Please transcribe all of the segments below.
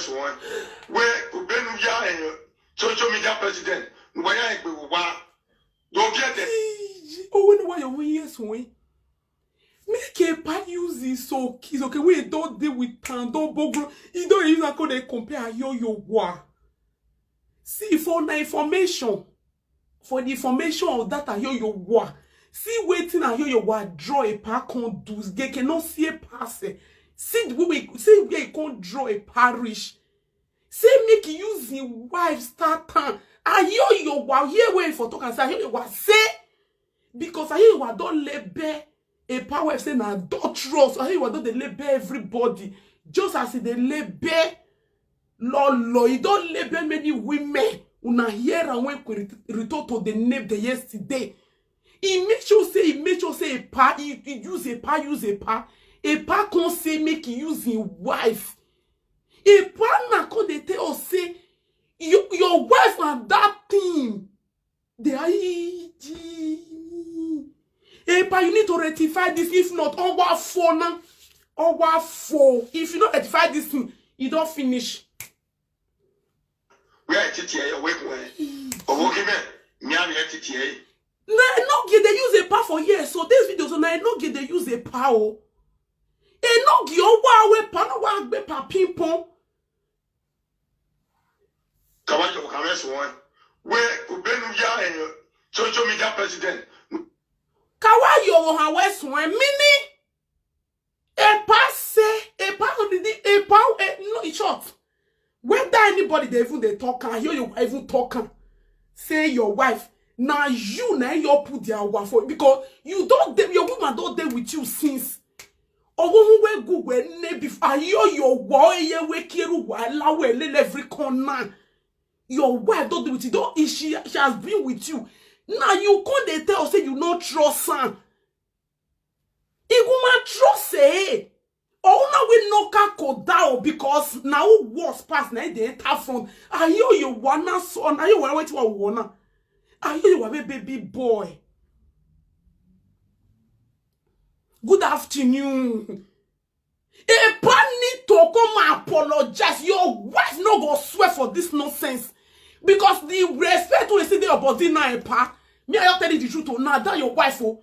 comments one. Where Ubenu ya and social media president. Why I don't get it. Oh, when why you yes way? Make a part use this so kids okay. We don't deal with Tando Bogo. You don't even go they compare yo wa. See for the information. For the information of that yo wa. See waiting and yo wa draw a par conduce. They cannot see a pass. See we can't draw a parish. Say make using wife start time. I hear you while here waiting for talk and say I hear you what say because I hear you what don't label a power say na adulterous. I hear you what don't they label everybody just as they label lolo. You don't label many women. Una hear and when return to the name the yesterday. He make sure say a pa he use a pa a pa can say make using wife. A pa na can they tell say your wife and that thing they are pa you need to rectify this if not on what for now on what for if you don't rectify this thing you don't finish. We are TTA awake when okay man me am TTA. No get they use a pa for years so this video so now no get they use a pa o. E no get o wa we pa no wa gbe pa ping pong. Kawajo comments one. Where Ubenu ya and social media president. Kawayo ha we so mini e pass no in short. Whether anybody they even they talk and you even talk say your wife now you na you put their wife for because you don't your woman don't deal with you since or we go when ne before your boy ye we kiru wa la we every corner your wife don't deal with you don't she has been with you now you can't they tell say you not trust her iguma trust say oh now we no ka go down because now was past na dey enter front ayo you wanna son ayo wanna wait what wanna ayo you want baby boy. Good afternoon. A pa need to come apologize. Your wife no go swear for this nonsense because the respect we see your body now a pa me I tell you the truth now that your wife oh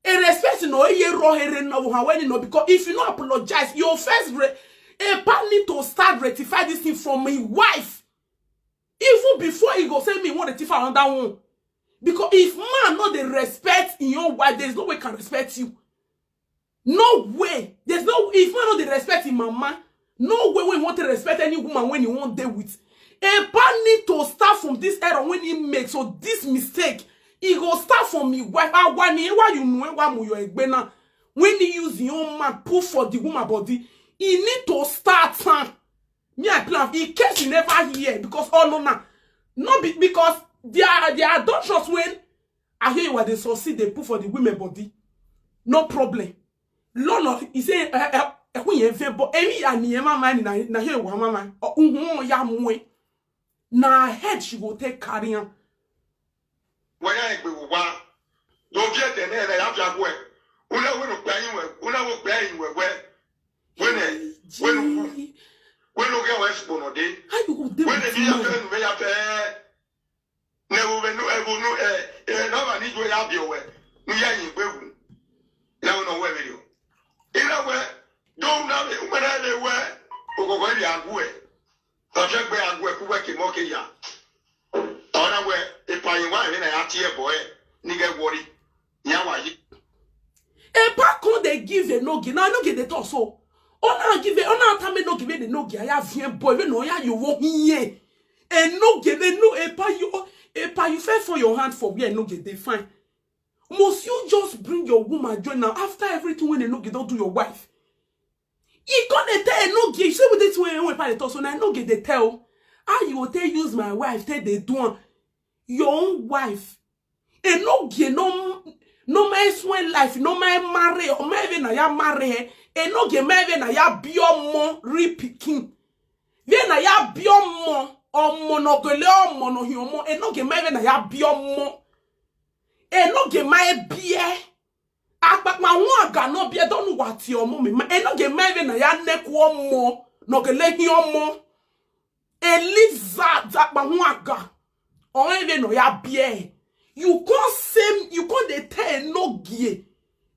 a respect no ye ro here no when you know because if you not apologize your first a pa need to start rectify this thing from my wife even before he go say me want to rectify another one because if man not the respect in your wife there's no way can respect you. No way. There's no if man not the respect in mama, no way we want to respect any woman when you want there with. A pa need to start from this error when he makes so this mistake. He go start from me wife. Why you know why you egbena when he use your man put for the woman body, he need to start me I plan in case you never hear because no because they are adulterous when I hear what they succeed they put for the women body. No problem. Lolo, he say when you but any anima man na here wa mama ya mwe na head she go take carry When I go wa don't get the name I have to go una we no gba yin we when no get west bono dey how you go dey when the be ya fe no no ni go ya bi o we no ya yin gbewu na no we video ina we don't na me umara le we ogogo ri agwe o je gbe agwe ku we ki mo ke ya ona we e pa yin wa na ya tie boy ni get worry ya wa yi e pa kon dey give a no give na no give the talk so ona give ona ta me no give the no give ya vien boy we no ya you wo hie e no give no e pa you fair for your hand for where no give dey fine. Must you just bring your woman join now after everything when they no get don't do your wife? You gonna tell no get say with this when party talk so now no get they tell how you will tell use my wife tell they do your own wife and no get no my swear life no my marry or maybe na ya marry and no get maybe na ya biomo repeating then na ya biomo or monogole or monohiomo and no get maybe na ya biomo. E no ge my beer. Akpak ma won aga no beer don what your mommy. E no ge my na ya neck one more. No ge le hi omo. Eliza Zabawaga. Or even no ya beer. You can't say you can't de tell no gie.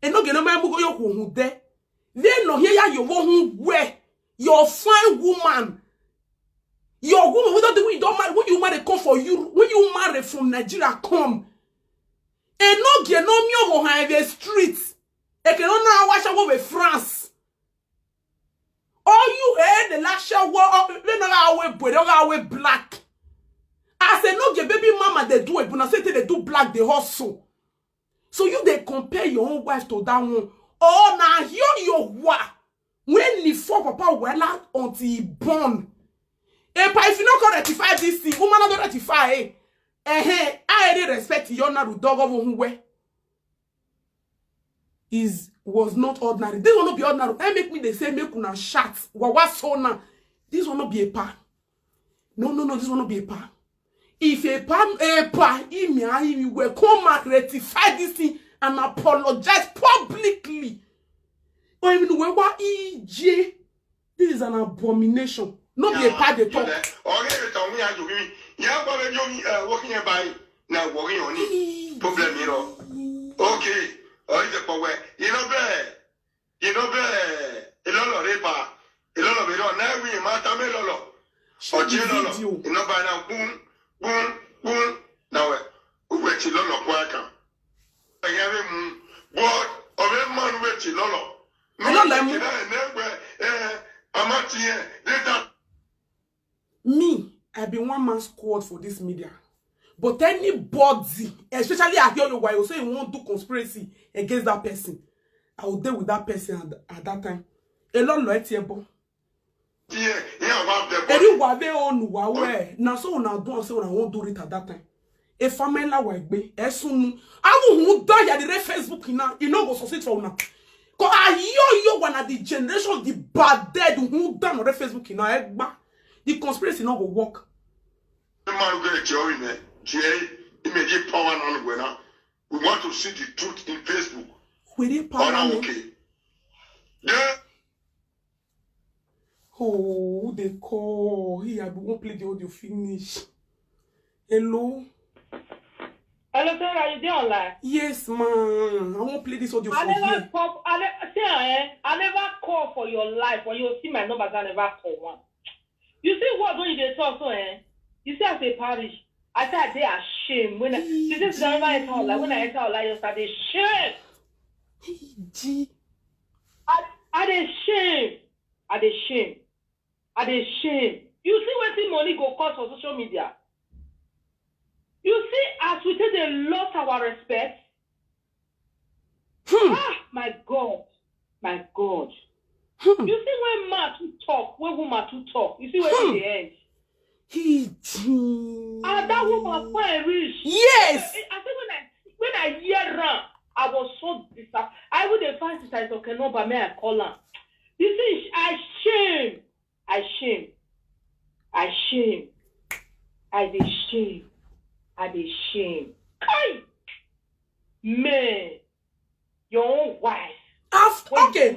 And no get no man go yo who there. Then no here you won't wear your fine woman. Your woman without the way you don't marry when you marry come for you when you marry from Nigeria come. And no get no me over on the streets. E can no wash over France. All you heard the last shower when no we black. I say no get baby mama they do it, but I say they do black they hustle. So you they compare your own wife to that one. Oh now here your wa when the four papa well until he born. If you not can rectify this thing, woman not rectify I already respect your na dog over who we was not ordinary. This will not be ordinary. I make me the same make una shot. What so now? This will not be a pa. No, this will not be a pa. If a pa, he will come and rectify this thing and apologize publicly. Or even when what EJ, this is an abomination. Not be a pa they talk. Problem, you know. Okay. Oh, is it power? You know, a lot of repa, a lot of it on now. We matter me lolo. Or Jilolo, you know, by now, boom. Now, who went to Lolo Quaka? I have him, what of a man went to Lolo. Me, I've been one man squad for this media. But anybody, especially I hear you why you say you won't do conspiracy against that person, I will deal with that person at that time. A lot of loyalty. Yeah, anyone they own where now so now do say I won't do it at that time. A family like me, as soon I won't die at the Facebook now. You know go succeed for now. Cause I hear you one of the generation the bad dead who done on the Facebook now. The conspiracy not go work. Man get join me. Immediate power on winner. We want to see the truth in Facebook. We power okay. Yeah. Oh, they call. Here, I won't play the audio finish. Hello? Hello, sir, are you there online? Yes, man. I won't play this audio for you. I never call for your life. When you see my numbers, I never call one. You see what when you talk so, you see as a parish, I said they are ashamed. When you just never enter our life. When I enter our life, you start shame. I they shame. You see what the money go cost for social media. You see, as we take they lost our respect. Ah, my God. You see when man to talk, when woman to talk. You see where they end. That woman quite rich. Yes. I think when I hear her, I was so disappointed. I would have found it as okay, no, but may I call her. You see, I shame. Kai! Man, your own wife. Okay.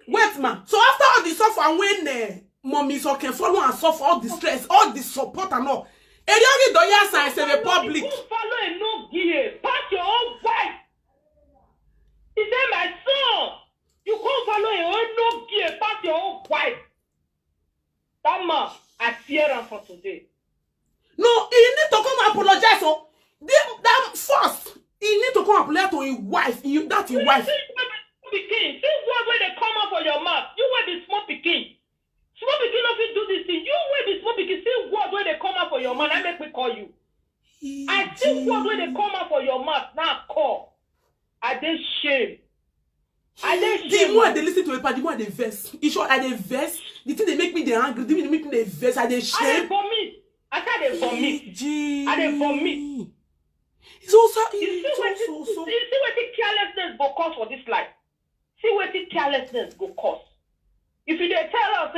Wait, man. So after all the suffer, when mommy Isokn follow and suffer all the stress, all the support and all, and you don't hear signs of the public. You follow and no gear. Pass your own wife. He said, my son, you can't follow your own no gear. Pass your own wife. That man, I fear him for today. No, he need to come and apologize. So, that first, he need to come and apologize to his wife. That's his wife. See what when they come out for your mouth. You wear the small pikin. Small pikin of it do this thing. You wear the small pikin. See what when they come out for your mouth. I make me call you. I see what when they come out for your mouth. Now call. I dey shame. The more they listen to a part, the more they vex. It's sure I dey vex. The thing they make me they angry. The thing they make me they vex. I dey shame. I dey vomit. I said they vomit. I dey vomit. It's also you see what the carelessness go cause for this life. See what the carelessness go cause. If you dey tell us,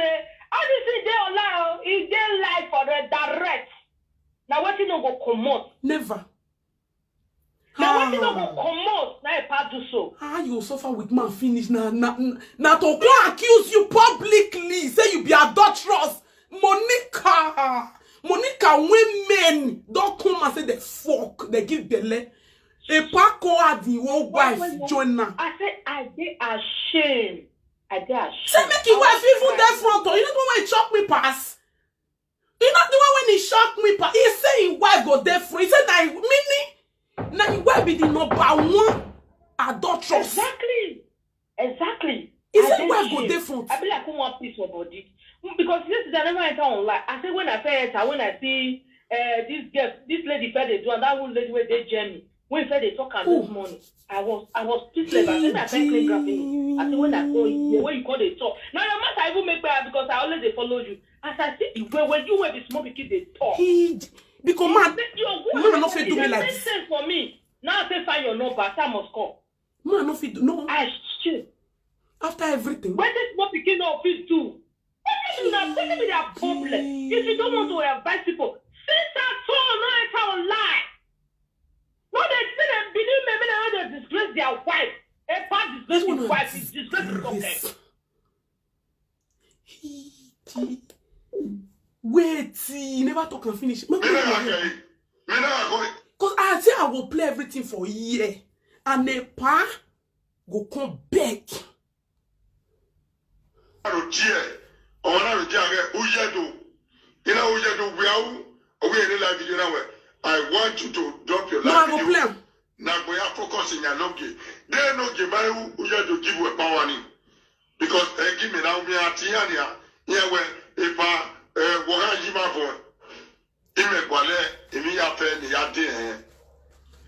how this is dey online, is dey life for the direct. Now what you no go comot? Never. Now what you no go comot? Now you pass do so. You suffer with man finish now to go accuse you publicly. Say you be adulterous, Monica. Monica, when men don't come and say the fuck, they give belle. A pack or the old wife join now. I said, I did ashamed. I did ashamed. Say make your wife even there front. You know the one when he shock me pass. You know the one when he shock me pass. He say his wife go there front. He said that meaning now his wife be the number one adulteress. Exactly. He said wife go there front. I be like, who want peace for body? Because this is I never enter online. I say when I enter, when I see this lady fed they do and that one lady where they journey. When they talk and this morning, I was speechless. I said I can't claim grabbing. I said when I saw you, the way you call they talk. Now your matter even make bad because I always they follow you. As I see the way when you were the small kids they talk. Because man, man not fit do me like this. It makes sense for me. Now I say find your number, I must call. Man not fit do no. I should. After everything. When this small kid no fit do. What is their problem? If you don't want to advise people, since I told no I can't lie. No, they say they believe me how they disgrace their wife. A part disgrace his wife is disgrace his okay. Wait, he never talk and finish. Because I say I will play everything for a year. And the pa go come back. I want you to drop your life. No, video. Now we are focusing on okay. They no give to give you a power name. Because give me now me atiania. Here where if Wahajima for Imegwale, Emia Pen, Yade,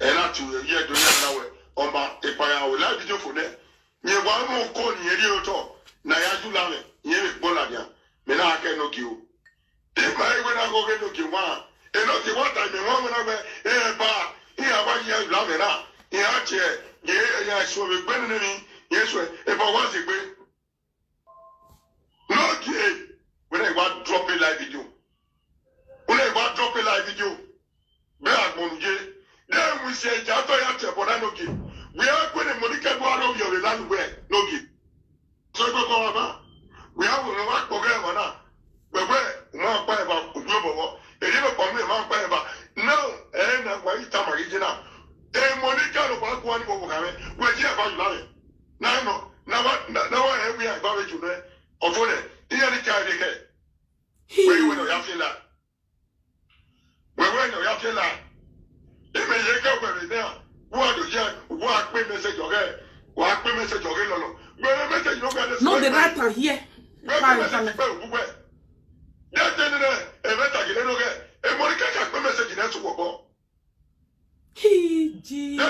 and not to year to now. Oma, if I will like video for that. Near one more call near you talk. Nayaju Lame, Yemi Bolania, Mena can no give. If I when I go get no give one. And not the one time in one when I went, here about you, Lamina, here, yeah, so we're better yes, if I was a way. No, when I want drop a live video. When I want drop a live video, Bear Monge, then we say, Jatoya, but I don't give. We are going to Monica Guado, your land where, no give. So go over. We have a program now. But where, one by about global. No, and why you tell my regional? And Monica, the one who will have it, where you have it. Now, now, we are about to know. Of what the other child they get. Where you will have to lie. Where you have to lie. They may take up every day. What do you walk with message or get? Walk with message or get no. Where message you got no, the right here. That's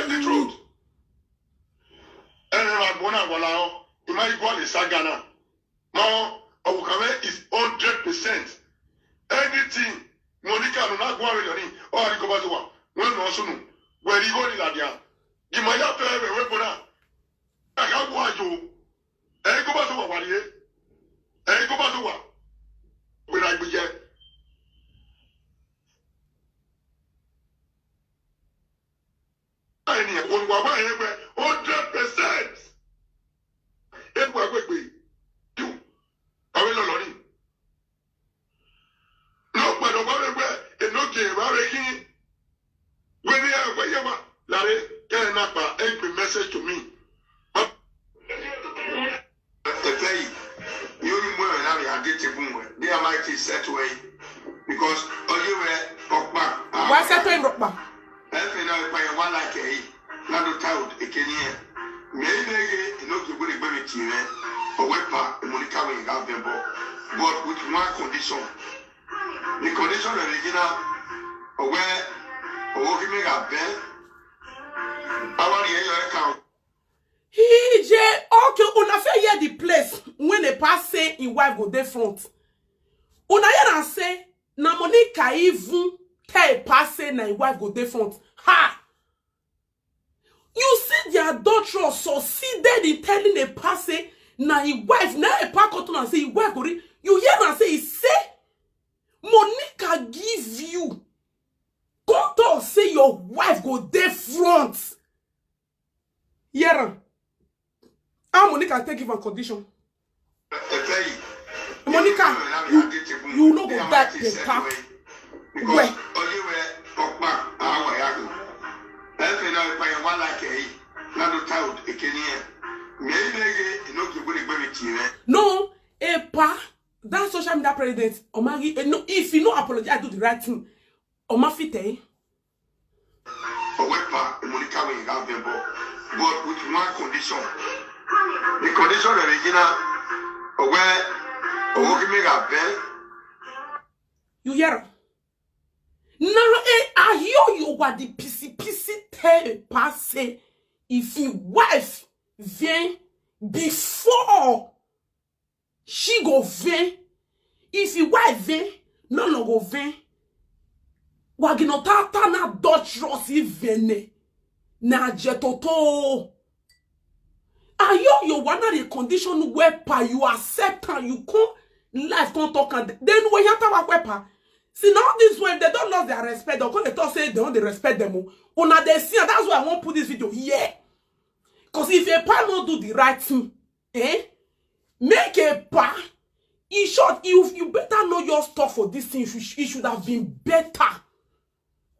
the truth. And you might go to Sagana. Now, Okame is 100%. Anything, Monica, no not go away, or I go back to one. When no soon, where you go to Ladia, you might have to have a weapon. I can't go to you. I go back to one. I go back to one. When I began. I need 100%. It will be you. I will not learn. No, but no, no, game. When they are where you are, Larry, can not every message to me. They are like this set way because you were why set way rock back? Every now by one like a not told a Kenya. Maybe no good ability or weapon Monica will have them but with one condition. The condition original where working a bed. I want to hear your account. Okay, una fe hear the place when a pass say in wife go dey front. Una hear and say na Monica even tell a pass say na wife go dey front. Ha! You see the adulterer succeeded in telling a pass say na his wife na a pass come and say his wife go dey. You hear and say he say Monica give you. Come talk say your wife go dey front. Hear. How Monica take give a condition? Monica, you no go back the pack. Where? No, a pa that social media president Omagi, no, if you no apologize, do the right thing. Omafite. But with one condition. The condition of Regina where you hear? Now, I hear you what the PC tell passe if your wife vient before she go vient. If your wife vient, no go vient. Waginotata na Dutch Rossi vene na jetoto. Are you one of the condition where you accept and you come life can't talk and then when you talk about see now this way they don't lose their respect. They talk say they don't respect them. Una they see and that's why I won't put this video here. Cause if a pa not do the right thing, make a pa. In short, you better know your stuff for this thing. It should have been better.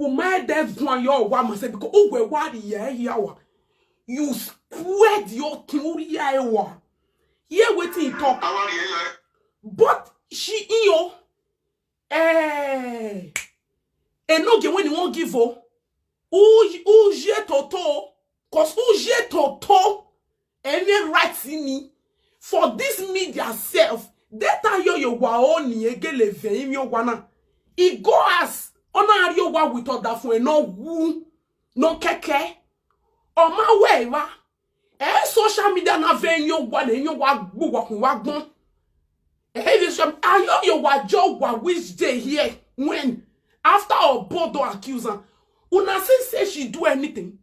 Umay there's one your woman say because oh we what here. You spread your theory here waiting talk. But she in your and no get when you won't give her. Uje toto cause uje toto any rights in me for this media self. Data yo wa oni egele veim yo wana. It go as ona yo wa with other for no woo no keke. On my way, wa. Social media na venyo wa ne yo wa gbo wa kun wa gbon. This ayo yo wa job wa which day here when after our board accuser una say she do anything.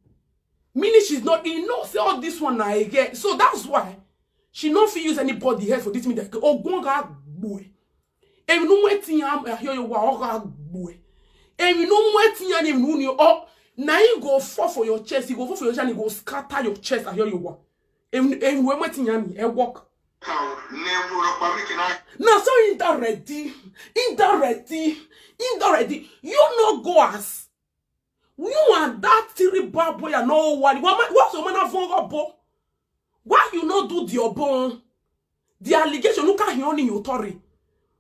Meaning she's not say all this one na again. So that's why she not fit use anybody here for this media. Oh gonga boy. Even no wetin am ayo yo wa oga boy. Even no wetin am even no oh. Now you go fall for your chest, you go fall for your chest, and you go scatter your chest. I hear you walk. And when waiting on me, walk. Now so indirectly. You no go as. You and that terrible boy and no one. What's the man of vulnerable? Why you not do the obon? The allegation look at you in your story.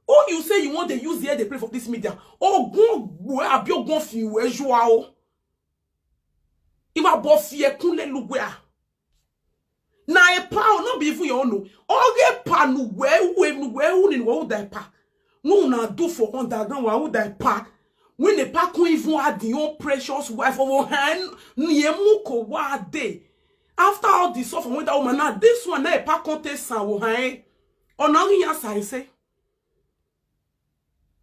Oh, you say you want to use the air they play for this media. Oh, go where you go for you as you are. Iwa bofie kunle luwea. Na e pa no be fu yo no. Oge pa nu we ni wo da pa. No na do for underground wa wo da pa. When the pa kun even had the own precious wife of hand ni emu ko wa de. After all this stuff with that woman now this one na e pa contest san wo han. Onorin ya sai say.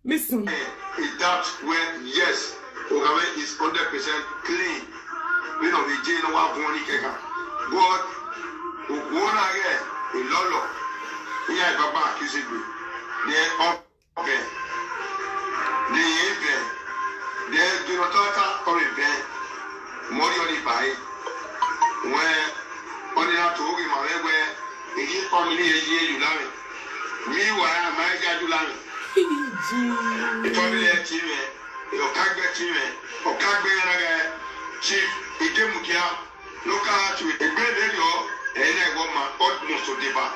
Listen. Is that when yes, Ogame is 100% clean. We know the jail no one born keka. God, who again a lolo. Yeah, Baba accused me. They up there. They even. They do not talk or event. More only by when only have to go in my way where they give family a year you love it. Meanwhile, my God, you love it. The family team, your Kagbe team, or Kagbe and chief. Idemukia, look at you, a great radio, and I want my utmost to deba.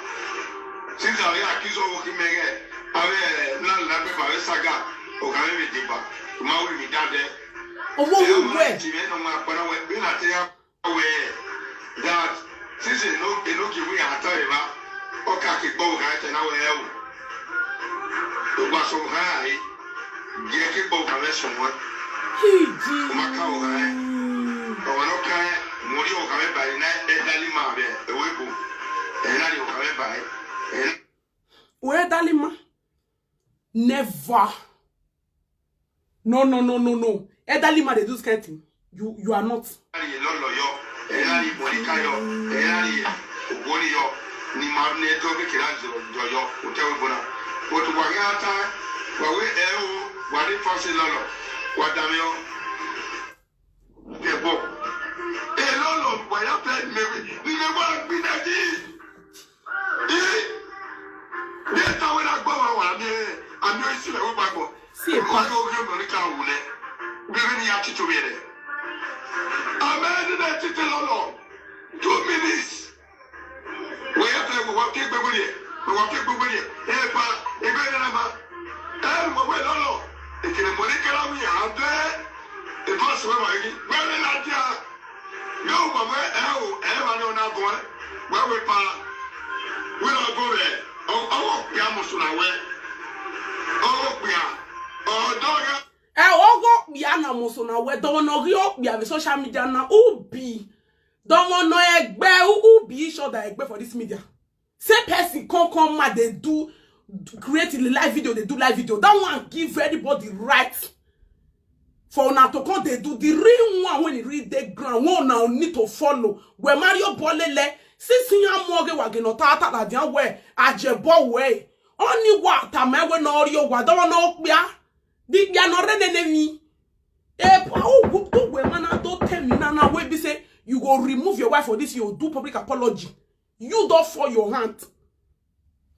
Since I accuse of working, I will not love my saga, or I will deba. Tomorrow will be done there. Oh, what way? That since you know, they look we are talking about, okay, go right and our it was so high, get it both and less someone. Macau high. Where Dalima? Never. No. Edalima they do this kind of thing. You are not. See a I don't give Monica Wune. Giving you to be there. I'm adding that to the 2 minutes. We have to walk in the way. We walk in the way. Hey, pa, a better number. And we will know. If you Monica, we are there. The first one, very large. No, but where know not going. Where we pa, we don't go there. Oh, Yamusuna, where? Oh, we are. Oh, dog. Ogo bia na moso na we don no ri bia be social media na ubi don no egbe ubi show that egbe for this media. Say person come ma they do create live video, they do live video. That one give everybody right for una to come they do the real one when you read the ground one now need to follow. Where Mario Bolele sisi ya moge wa geno tata la dia we ajebo we oni wa ta me we no ri o wa don no bia di ya no renenemi we man don't tell me now we be say you go remove your wife for this, you do public apology. You don't fall your hand.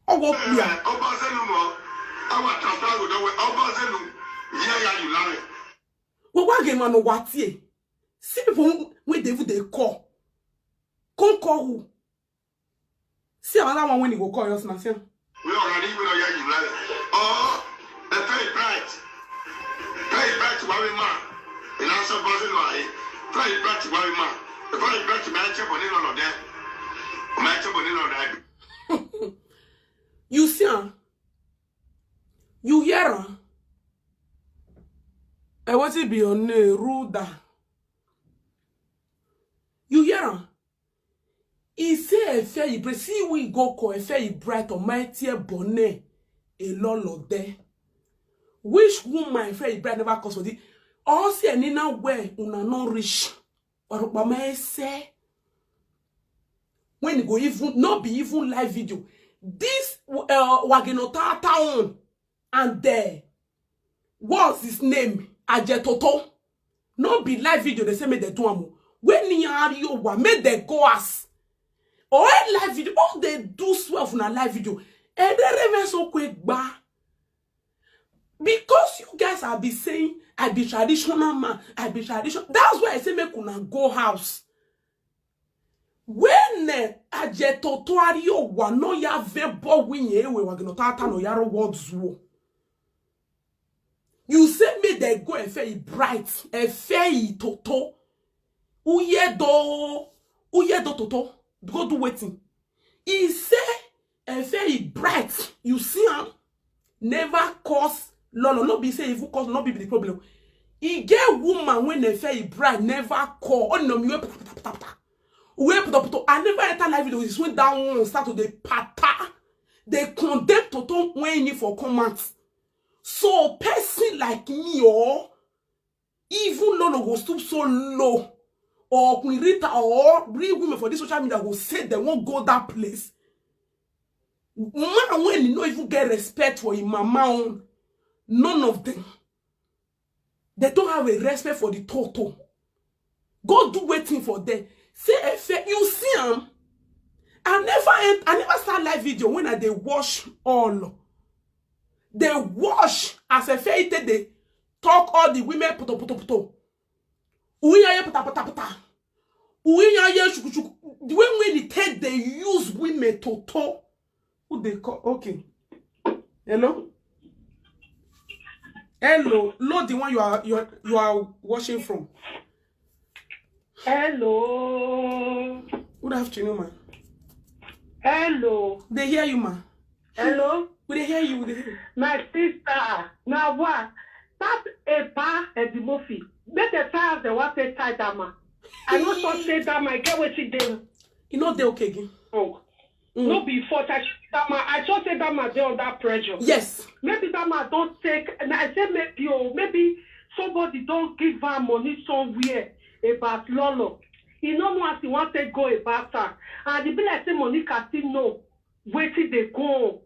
Oh go bia we wa ge man no watie. See people when they call who? See another one when you go call your nation. We already know you like. Oh, the very bright. Very bright to worry man. In answer buzzing lie. Very bright to worry man. The very bright to manage on it on there. Manage on it on that. You see, you hear? I want to be on a ruda. You hear? He say a fair you see we go call a fair bright or mighty bonnet a lolo there. Which woman fair bright never cause for the all see any now where una no rich or mama say when you go even not be even live video. This wagenota town and there what's his name? Ajetoto. Not be live video they say me the do when you wa made the go as or live video, all they do swear on a live video. And they remain so quick ba. Because you guys have been saying I be traditional man, I be traditional. That's why I say make una go house. When Ajetoto ario wa no ya vebo winye we wagino tata no yaro words wo. You say me they go and fey bright, and fey toto. Uye do toto. Go do waiting. He say and very bright. You see him never cause lolo. No be say if you cause no be the problem. He get woman when they very bright never call. Oh no, we I never enter live video. This went down start to the pata. They condemn toto when you need for comments. So person like me or even lolo go stoop so low. Or Rita or real women for this social media will say they won't go that place. Man, when you know if you get respect for your mama, none of them. They don't have a respect for the toto. Go do waiting for them. Say you see them. I never start live video when they wash all. They wash as a faith they talk all the women puto. When they take they use women to talk. Who they call? Okay. Hello? Hello. Lord, the one you are watching from. Hello. Good afternoon, ma. Hello. They hear you, ma. Hello. Will they hear you? Will they hear you? My sister. Now what? That's a bar at the movie. Make the child the what say tight dama. I not so say dama. I get what she did. You know they okay again. Oh. No before I just say dama they on that pressure. Yes. Maybe dama don't take and I say maybe somebody don't give her money somewhere about Lolo. He don't know as he want to go about her. And the be like say Monica still know where till they go.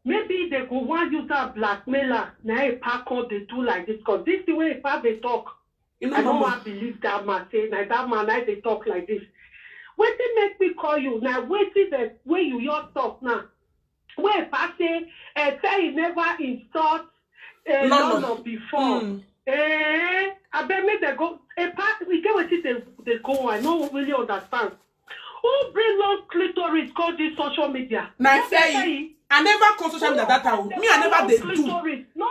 Maybe they go want use that blackmailer. Now a pack all they do like this because this is the way if they talk. You know, I don't want to believe that man say now that man now they talk like this. What they make me call you now? Wait till the way you your talk now. Where if I say he never insult Lolo before. I bet me they go. A part we get what they go. I don't really understand. Who bring long clitoris called this social media? Now say I never call social media that time. Me, I never they do. No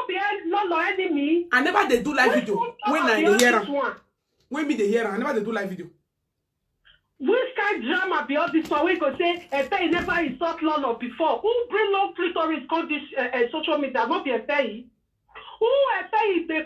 be no enemy. I never they do live video. When I dey hear am. When me dey hear am, I never they do live video. Which kind drama be all this one? We go say, Efe never insult Lolo before. Who bring long clitoris called this social media? Not be Efe. Who Efe they